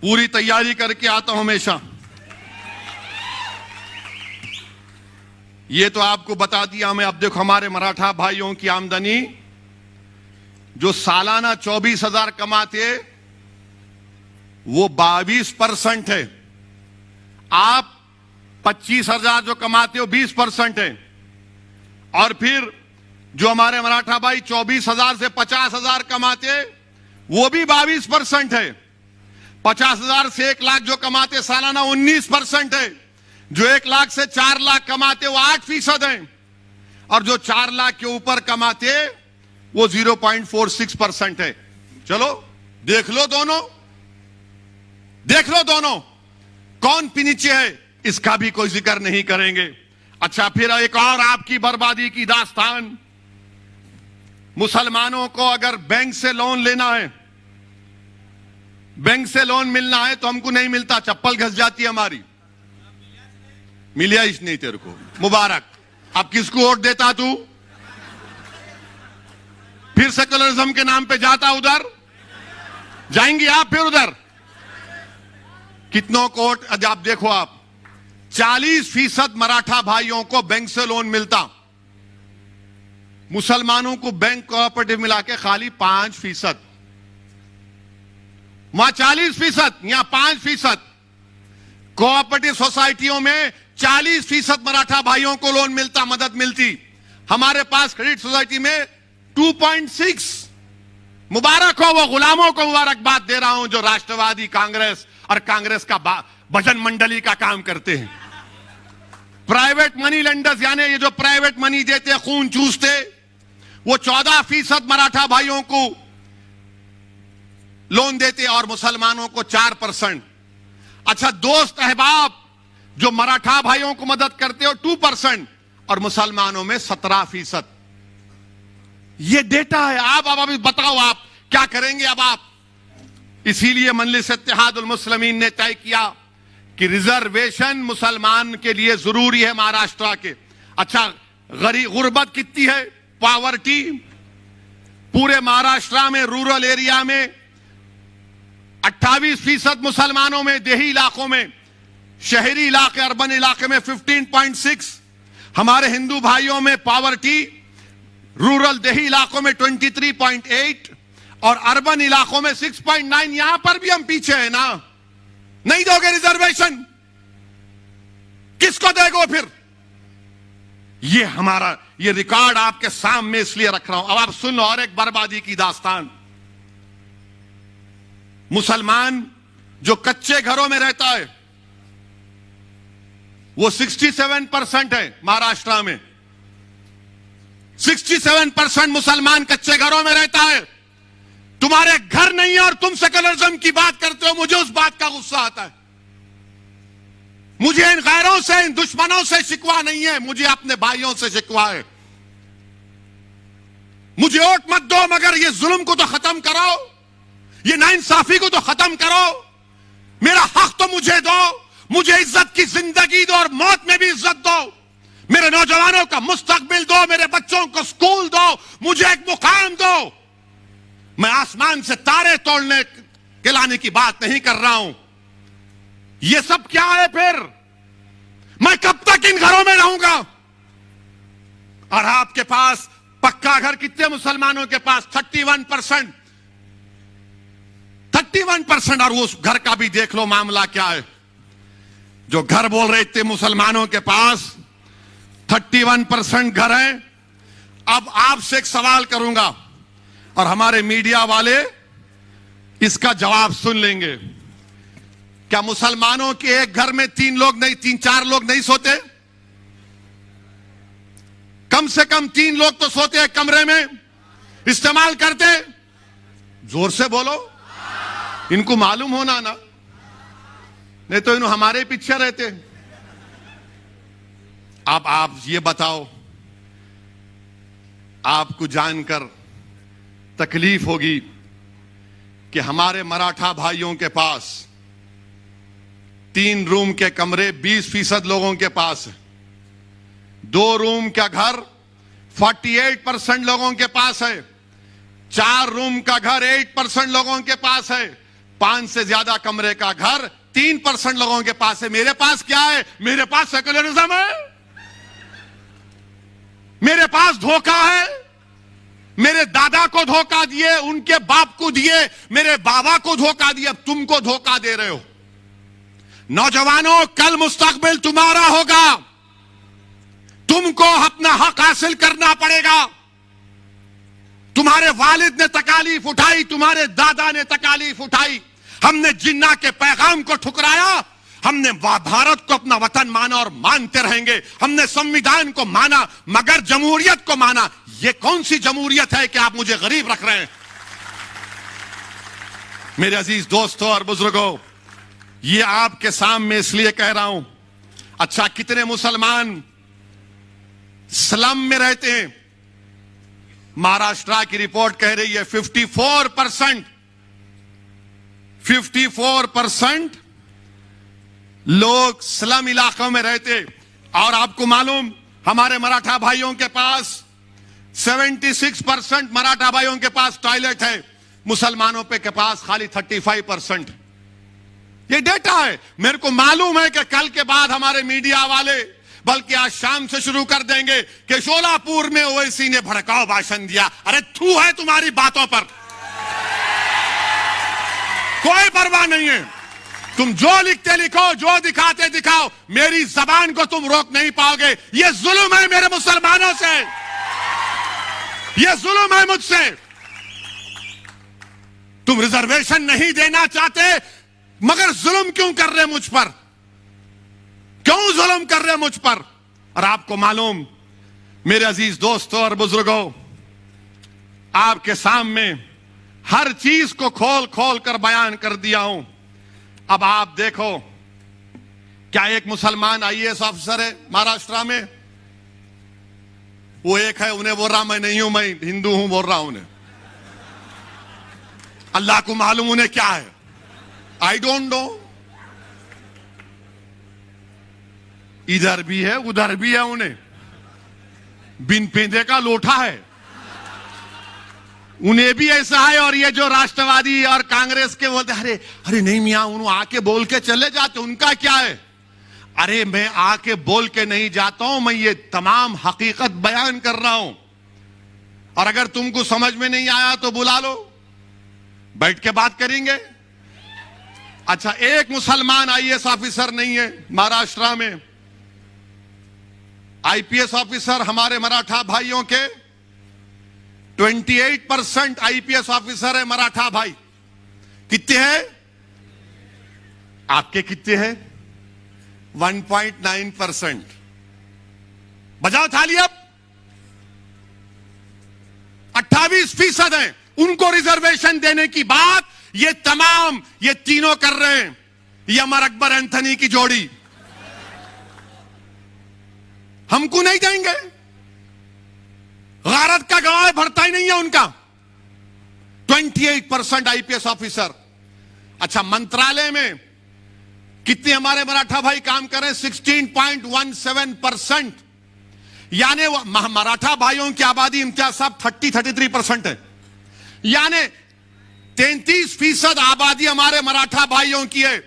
पूरी तैयारी करके आता हूं हमेशा। ये तो आपको बता दिया मैं। अब देखो हमारे मराठा भाइयों की आमदनी जो सालाना 24,000 कमाते वो 22% है। आप 25,000 जो कमाते हो 20% है। और फिर जो हमारे मराठा भाई 24,000 से 50,000 कमाते वो भी 22% है। 50,000 से 1 लाख जो कमाते सालाना 19% है। जो 1 लाख से 4 लाख कमाते वो 8% है। और जो 4 लाख के ऊपर कमाते वो 0.46% है। चलो देख लो दोनों कौन नीचे है, इसका भी कोई जिक्र नहीं करेंगे। अच्छा, फिर एक और आपकी बर्बादी की दास्तान। मुसलमानों को अगर बैंक से लोन लेना है, बैंक से लोन मिलना है तो हमको नहीं मिलता, चप्पल घस जाती है हमारी। मिलिया ही नहीं तेरे को, मुबारक। अब किसको वोट देता तू? फिर सेकुलरिज्म के नाम पे जाता उधर, जाएंगे आप फिर उधर। कितनों को वोट, आप देखो आप 40% मराठा भाइयों को बैंक से लोन मिलता, मुसलमानों को बैंक कोऑपरेटिव मिला के खाली 5%। वहां 40%, यहां 5%। कोऑपरेटिव सोसाइटियों में 40% मराठा भाइयों को लोन मिलता, मदद मिलती। हमारे पास क्रेडिट सोसाइटी में 2.6। मुबारक हो वो गुलामों को, मुबारकबाद दे रहा हूं जो राष्ट्रवादी कांग्रेस और कांग्रेस का भजन मंडली का काम करते हैं। प्राइवेट मनी लेंडर्स, यानी ये जो प्राइवेट मनी देते, खून चूसते, वो 14% मराठा भाइयों को लोन देते और मुसलमानों को 4%। अच्छा, दोस्त अहबाब जो मराठा भाइयों को मदद करते हो 2% और मुसलमानों में 17%। ये डेटा है। आप अभी बताओ आप क्या करेंगे अब आप? इसीलिए मजलिस इत्तेहादुल मुस्लिमीन ने तय किया कि रिजर्वेशन मुसलमान के लिए जरूरी है महाराष्ट्र के। अच्छा, गुर्बत कितनी है, पॉवर्टी पूरे महाराष्ट्र में, रूरल एरिया में 28% मुसलमानों में, देही इलाकों में, शहरी इलाके अर्बन इलाके में 15.6। हमारे हिंदू भाइयों में पॉवर्टी रूरल देही इलाकों में 23.8 और अर्बन इलाकों में 6.9। यहां पर भी हम पीछे हैं ना। नहीं दोगे रिजर्वेशन, किसको देगो फिर? ये हमारा ये रिकॉर्ड आपके सामने इसलिए रख रहा हूं। अब आप सुन लो और एक बर्बादी की दास्तान। मुसलमान जो कच्चे घरों में रहता है वो 67% है महाराष्ट्र में। 67% मुसलमान कच्चे घरों में रहता है। तुम्हारे घर नहीं है और तुम सेकुलरिज्म की बात करते हो। मुझे उस बात का गुस्सा आता है। मुझे इन गैरों से, इन दुश्मनों से शिकवा नहीं है, मुझे अपने भाइयों से शिकवा है। मुझे वोट मत दो, मगर ये जुल्म को तो खत्म करो, ये नाइंसाफी को तो खत्म करो। मेरा हक तो मुझे दो, मुझे इज्जत की जिंदगी दो और मौत में भी इज्जत दो। मेरे नौजवानों का मुस्तकबिल दो, मेरे बच्चों को स्कूल दो, मुझे एक मुकाम दो। मैं आसमान से तारे तोड़ने के लाने की बात नहीं कर रहा हूं। ये सब क्या है फिर? मैं कब तक इन घरों में रहूंगा? और आपके पास पक्का घर कितने मुसलमानों के पास? 31%। 31%। और उस घर का भी देख लो मामला क्या है। जो घर बोल रहे थे मुसलमानों के पास 31% घर है। अब आपसे एक सवाल करूंगा और हमारे मीडिया वाले इसका जवाब सुन लेंगे। क्या मुसलमानों के एक घर में 3 लोग नहीं, 3-4 लोग नहीं सोते? कम से कम 3 लोग तो सोते हैं कमरे में, इस्तेमाल करते। जोर से बोलो, इनको मालूम होना ना, नहीं तो इन्हों हमारे पीछे रहते। अब आप ये बताओ, आपको जानकर तकलीफ होगी कि हमारे मराठा भाइयों के पास 3 रूम के कमरे 20% लोगों के पास है। 2 रूम का घर 48% लोगों के पास है। 4 रूम का घर 8% लोगों के पास है। 5 से ज्यादा कमरे का घर 3% लोगों के पास है। मेरे पास क्या है? मेरे पास सेकुलरिज्म है। मेरे पास धोखा है। मेरे दादा को धोखा दिए, उनके बाप को दिए, मेरे बाबा को धोखा दिया, अब तुमको धोखा दे रहे हो। नौजवानों, कल मुस्तकबिल तुम्हारा होगा। तुमको अपना हक हासिल करना पड़ेगा। तुम्हारे वालिद ने तकालीफ उठाई, तुम्हारे दादा ने तकालीफ उठाई। हमने जिन्ना के पैगाम को ठुकराया, हमने भारत को अपना वतन माना और मानते रहेंगे। हमने संविधान को माना मगर जमहूरियत को माना। यह कौन सी जमहूरियत है कि आप मुझे गरीब रख रहे हैं? मेरे अजीज दोस्तों और बुजुर्गों, ये आपके सामने इसलिए कह रहा हूं। अच्छा, कितने मुसलमान स्लम में रहते हैं? महाराष्ट्र की रिपोर्ट कह रही है 54% लोग स्लम इलाकों में रहते। और आपको मालूम, हमारे मराठा भाइयों के पास 76% मराठा भाइयों के पास टॉयलेट है, मुसलमानों के पास खाली 35%। ये डेटा है। मेरे को मालूम है कि कल के बाद हमारे मीडिया वाले, बल्कि आज शाम से शुरू कर देंगे कि शोलापुर में ओवैसी ने भड़काऊ भाषण दिया। अरे थू है तुम्हारी बातों पर, कोई परवाह नहीं है। तुम जो लिखते लिखो, जो दिखाते दिखाओ, मेरी जबान को तुम रोक नहीं पाओगे। यह जुल्म है मेरे मुसलमानों से, यह जुल्म है मुझसे। तुम रिजर्वेशन नहीं देना चाहते मगर जुल्म क्यों कर रहे मुझ पर? क्यों जुल्म कर रहे मुझ पर? और आपको मालूम, मेरे अजीज दोस्तों और बुजुर्गों, आपके सामने हर चीज को खोल खोल कर बयान कर दिया हूं। अब आप देखो, क्या एक मुसलमान आईएएस ऑफिसर है महाराष्ट्र में? वो एक है, उन्हें बोल रहा मैं नहीं हूं, मैं हिंदू हूं बोल रहा हूं उन्हें। अल्लाह को मालूम उन्हें क्या है, आई डोंट नो। इधर भी है उधर भी है, उन्हें बिन पेंदे का लोटा है, उन्हें भी ऐसा है। और ये जो राष्ट्रवादी और कांग्रेस के बोलते अरे अरे नहीं मियां, उन्होंने आके बोल के चले जाते, उनका क्या है? अरे मैं आके बोल के नहीं जाता हूं, मैं ये तमाम हकीकत बयान कर रहा हूं। और अगर तुमको समझ में नहीं आया तो बुला लो, बैठ के बात करेंगे। अच्छा, एक मुसलमान आईएएस ऑफिसर नहीं है महाराष्ट्र में। आईपीएस ऑफिसर हमारे मराठा भाइयों के 28% आईपीएस ऑफिसर है मराठा भाई। कितने हैं? आपके कितने हैं? 1.9%। बजाओ थाली अब। 28% है उनको रिजर्वेशन देने की बात ये तमाम, ये तीनों कर रहे हैं। ये अमर अकबर एंथनी की जोड़ी। हमको नहीं देंगे। गारत का गवाह भरता ही नहीं है उनका। 28% आईपीएस ऑफिसर। अच्छा, मंत्रालय में कितने हमारे मराठा भाई काम कर रहे हैं? 16.17%। यानी मराठा भाइयों की आबादी इम्तियाज साहब 33% है। यानी 33% आबादी हमारे मराठा भाइयों की है।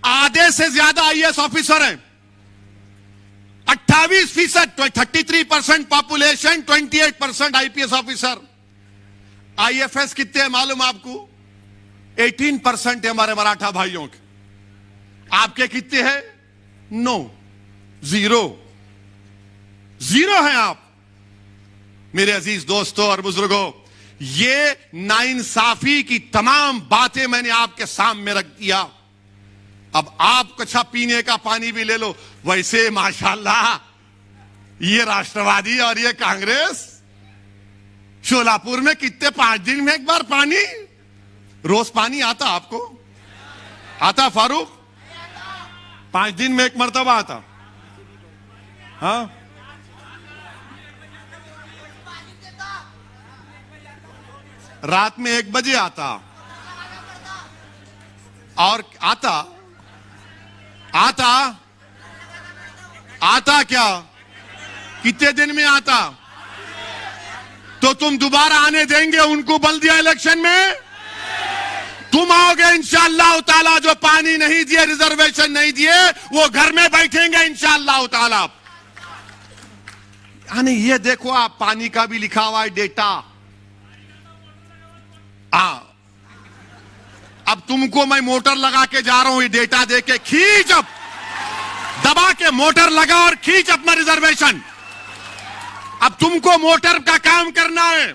आधे से ज्यादा आईएएस ऑफिसर हैं। 28%, 33% पॉपुलेशन, 28% आईपीएस ऑफिसर। आईएफएस कितने हैं मालूम आपको? 18% है हमारे मराठा भाइयों के। आपके कितने हैं? नो, जीरो हैं आप। मेरे अजीज दोस्तों और बुजुर्गों, ये नाइंसाफी की तमाम बातें मैंने आपके सामने रख दिया। अब आप कच्छा पीने का पानी भी ले लो। वैसे माशाल्लाह ये राष्ट्रवादी और ये कांग्रेस शोलापुर में कितने 5 दिन में एक बार पानी, रोज पानी आता आपको? आता फारूक? 5 दिन में एक मर्तबा आता। हाँ, रात में 1 बजे आता। और आता क्या? कितने दिन में आता? तो तुम दोबारा आने देंगे उनको बल्दिया इलेक्शन में? तुम आओगे इंशाअल्लाह ताला। जो पानी नहीं दिए, रिजर्वेशन नहीं दिए, वो घर में बैठेंगे इंशाअल्लाह ताला। यानी ये देखो आप, पानी का भी लिखा हुआ है डेटा। अब तुमको मैं मोटर लगा के जा रहा हूं, ये डेटा दे के खींच, अब दबा के मोटर लगा और खींच अपना रिजर्वेशन। अब तुमको मोटर का काम करना है।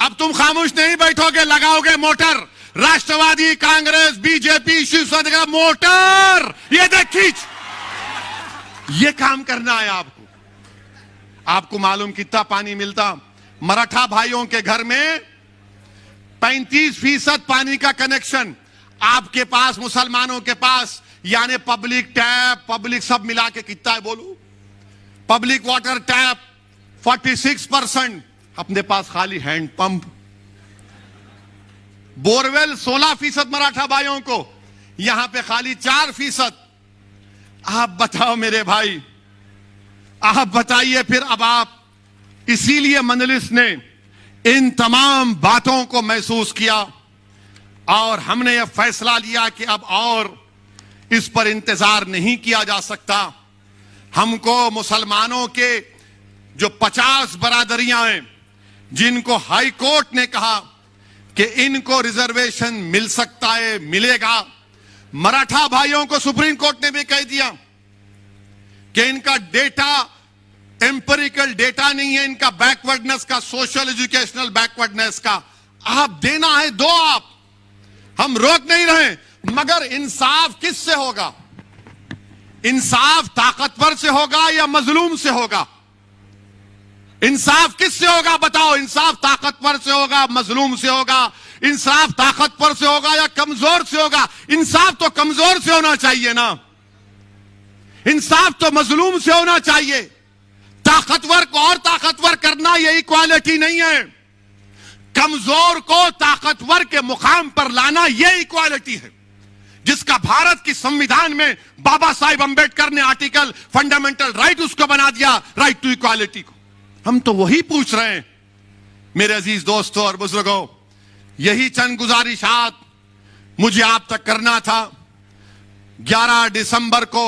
अब तुम खामोश नहीं बैठोगे, लगाओगे मोटर। राष्ट्रवादी कांग्रेस बीजेपी शिवसेना का मोटर, ये देख खींच। ये काम करना है आपको। आपको मालूम कितना पानी मिलता? मराठा भाइयों के घर में 35% पानी का कनेक्शन आपके पास, मुसलमानों के पास, यानी पब्लिक टैप पब्लिक सब मिला के कितना है बोलो? पब्लिक वाटर टैप 46%, अपने पास खाली हैंड पंप। बोरवेल 16% मराठा भाइयों को, यहां पे खाली 4%। आप बताओ मेरे भाई, आप बताइए फिर। अब आप, इसीलिए मजलिस ने इन तमाम बातों को महसूस किया और हमने यह फैसला लिया कि अब और इस पर इंतजार नहीं किया जा सकता। हमको मुसलमानों के जो 50 बरादरियां हैं, जिनको हाई कोर्ट ने कहा कि इनको रिजर्वेशन मिल सकता है, मिलेगा। मराठा भाइयों को सुप्रीम कोर्ट ने भी कह दिया कि इनका डेटा एम्पिरिकल डेटा नहीं है, इनका बैकवर्डनेस का, सोशल एजुकेशनल बैकवर्डनेस का। आप देना है दो, आप, हम रोक नहीं रहे। मगर इंसाफ किससे होगा? इंसाफ ताकतवर से होगा या मजलूम से होगा? इंसाफ किससे होगा बताओ? इंसाफ ताकतवर से होगा, मजलूम से होगा? इंसाफ ताकतवर से होगा या कमजोर से होगा? इंसाफ तो कमजोर से होना चाहिए ना, इंसाफ तो मजलूम से होना चाहिए। ताकतवर को और ताकतवर करना ये इक्वालिटी नहीं है, कमजोर को ताकतवर के मुकाम पर लाना ये इक्वालिटी है, जिसका भारत की संविधान में बाबा साहिब अंबेडकर ने आर्टिकल फंडामेंटल राइट उसको बना दिया, राइट टू इक्वालिटी को। हम तो वही पूछ रहे हैं मेरे अजीज दोस्तों और बुजुर्गों। यही चंद गुजारिशात मुझे आप तक करना था। 11 दिसंबर को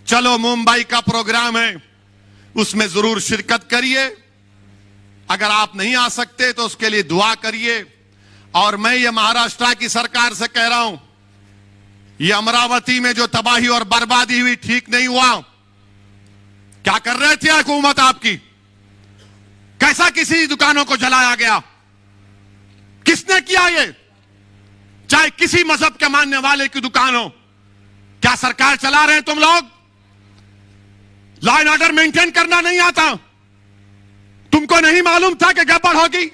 चलो मुंबई का प्रोग्राम है, उसमें जरूर शिरकत करिए। अगर आप नहीं आ सकते तो उसके लिए दुआ करिए। और मैं ये महाराष्ट्र की सरकार से कह रहा हूं, ये अमरावती में जो तबाही और बर्बादी हुई ठीक नहीं हुआ। क्या कर रहे थे हुकूमत आपकी? कैसा किसी दुकानों को जलाया गया? किसने किया ये? चाहे किसी मजहब के मानने वाले की दुकान हो। क्या सरकार चला रहे हैं तुम लोग? लॉ एंड ऑर्डर मेंटेन करना नहीं आता? तुमको नहीं मालूम था कि गड़बड़ होगी?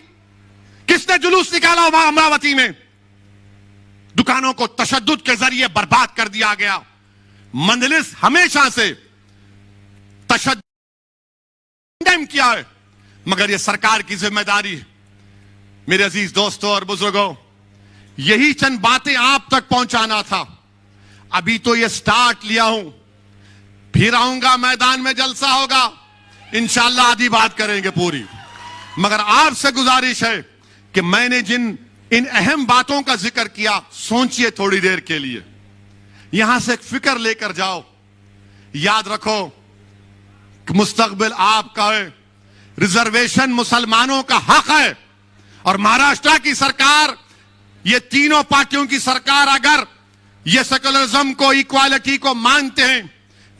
किसने जुलूस निकाला वहां अमरावती में? दुकानों को तशद्दुद के जरिए बर्बाद कर दिया गया। मजलिस हमेशा से तशद्दुद किया है, मगर यह सरकार की जिम्मेदारी है। मेरे अजीज दोस्तों और बुजुर्गों, यही चंद बातें आप तक पहुंचाना था। अभी तो यह स्टार्ट लिया हूं, फिर आऊंगा, मैदान में जलसा होगा, इंशाअल्लाह आधी बात करेंगे पूरी। मगर आपसे गुजारिश है कि मैंने जिन इन अहम बातों का जिक्र किया, सोचिए थोड़ी देर के लिए, यहां से एक फिक्र लेकर जाओ। याद रखो कि मुस्तकबिल आपका है, रिजर्वेशन मुसलमानों का हक है। और महाराष्ट्र की सरकार, ये तीनों पार्टियों की सरकार, अगर ये सेकुलरिज्म को, इक्वालिटी को मानते हैं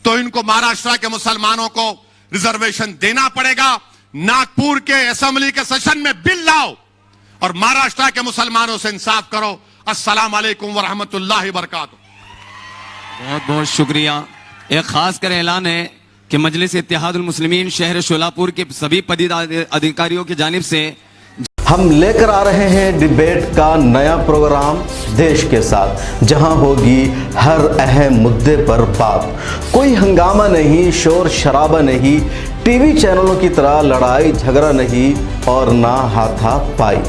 तो इनको महाराष्ट्र के मुसलमानों को रिजर्वेशन देना पड़ेगा। नागपुर के असेंबली के सेशन में बिल लाओ और महाराष्ट्र के मुसलमानों से इंसाफ करो। अस्सलाम वालेकुम व रहमतुल्लाहि व बरकातुहू। बहुत बहुत शुक्रिया। एक खास कर ऐलान है कि मजलिस इत्तेहादुल मुस्लिमीन शहर शोलापुर के सभी पदस्थ अधिकारियों की जानिब से हम लेकर आ रहे हैं डिबेट का नया प्रोग्राम देश के साथ, जहां होगी हर अहम मुद्दे पर बात। कोई हंगामा नहीं, शोर शराबा नहीं, टीवी चैनलों की तरह लड़ाई झगड़ा नहीं और ना हाथापाई।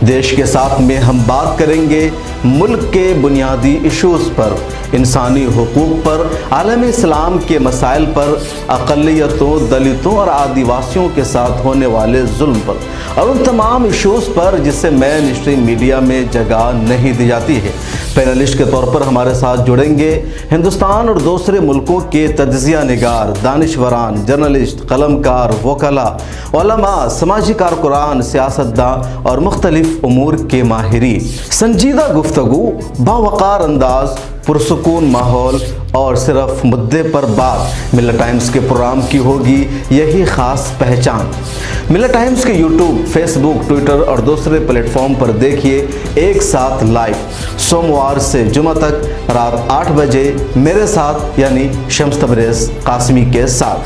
देश के साथ में हम बात करेंगे मुल्क के बुनियादी इश्यूज़ पर, इंसानी हुकूक पर, आलम इस्लाम के मसाइल पर, अक़लियतों, दलितों और आदिवासियों के साथ होने वाले जुल्म पर और उन तमाम इश्यूज़ पर जिससे मेन स्ट्रीम मीडिया में जगह नहीं दी जाती है। पैनलिस्ट के तौर पर हमारे साथ जुड़ेंगे हिंदुस्तान और दूसरे मुल्कों के तज्ज़िया निगार, दानिशवरान, जर्नलिस्ट, कलमकार, वकला, उलमा, समाजी कारकुरान, सियासतदान और मुख्तलिफ उमूर के माहिरीन। संजीदा गुफ्तगू, बावकार अंदाज, पुरसुकून माहौल और सिर्फ मुद्दे पर बात। मिल्लत टाइम्स के प्रोग्राम की होगी यही ख़ास पहचान। मिल्लत टाइम्स के यूट्यूब, फेसबुक, ट्विटर और दूसरे प्लेटफॉर्म पर देखिए एक साथ लाइव, सोमवार से जुमा तक रात 8 बजे मेरे साथ यानी शम्स तबरेज़ कासमी के साथ।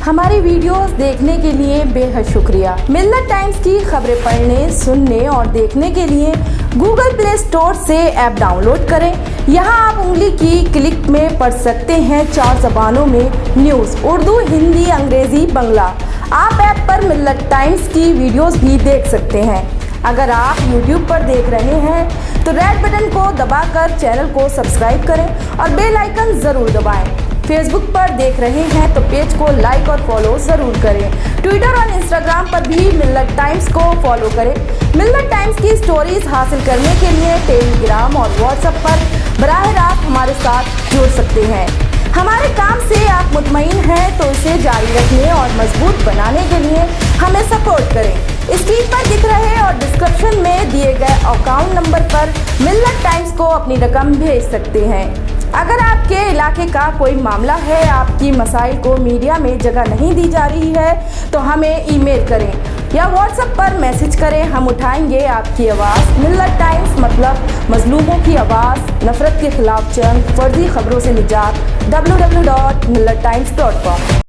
हमारी वीडियोस देखने के लिए बेहद शुक्रिया। मिल्लत टाइम्स की खबरें पढ़ने, सुनने और देखने के लिए गूगल प्ले स्टोर से ऐप डाउनलोड करें। यहां आप उंगली की क्लिक में पढ़ सकते हैं 4 ज़बानों में न्यूज़, उर्दू, हिंदी, अंग्रेज़ी, बांग्ला। आप ऐप पर मिल्लत टाइम्स की वीडियोस भी देख सकते हैं। अगर आप YouTube पर देख रहे हैं तो रेड बटन को दबाकर चैनल को सब्सक्राइब करें और बेल आइकन ज़रूर दबाएं। फेसबुक पर देख रहे हैं तो पेज को लाइक और फॉलो ज़रूर करें। ट्विटर और इंस्टाग्राम पर भी मिल्लत टाइम्स को फॉलो करें। मिल्लत टाइम्स की स्टोरीज हासिल करने के लिए टेलीग्राम और व्हाट्सएप पर बराह रास्त हमारे साथ जुड़ सकते हैं। हमारे काम से आप मुतमईन हैं तो इसे जारी रखने और मजबूत बनाने के लिए हमें सपोर्ट करें। स्क्रीन पर दिख रहे और डिस्क्रिप्शन में दिए गए अकाउंट नंबर पर मिल्लत टाइम्स को अपनी रकम भेज सकते हैं। अगर आपके इलाके का कोई मामला है, आपकी मसाइल को मीडिया में जगह नहीं दी जा रही है तो हमें ईमेल करें या व्हाट्सएप पर मैसेज करें, हम उठाएंगे आपकी आवाज़। मिल्लत टाइम्स मतलब मजलूमों की आवाज़, नफरत के खिलाफ जंग, फर्जी खबरों से निजात। www.millattimes.com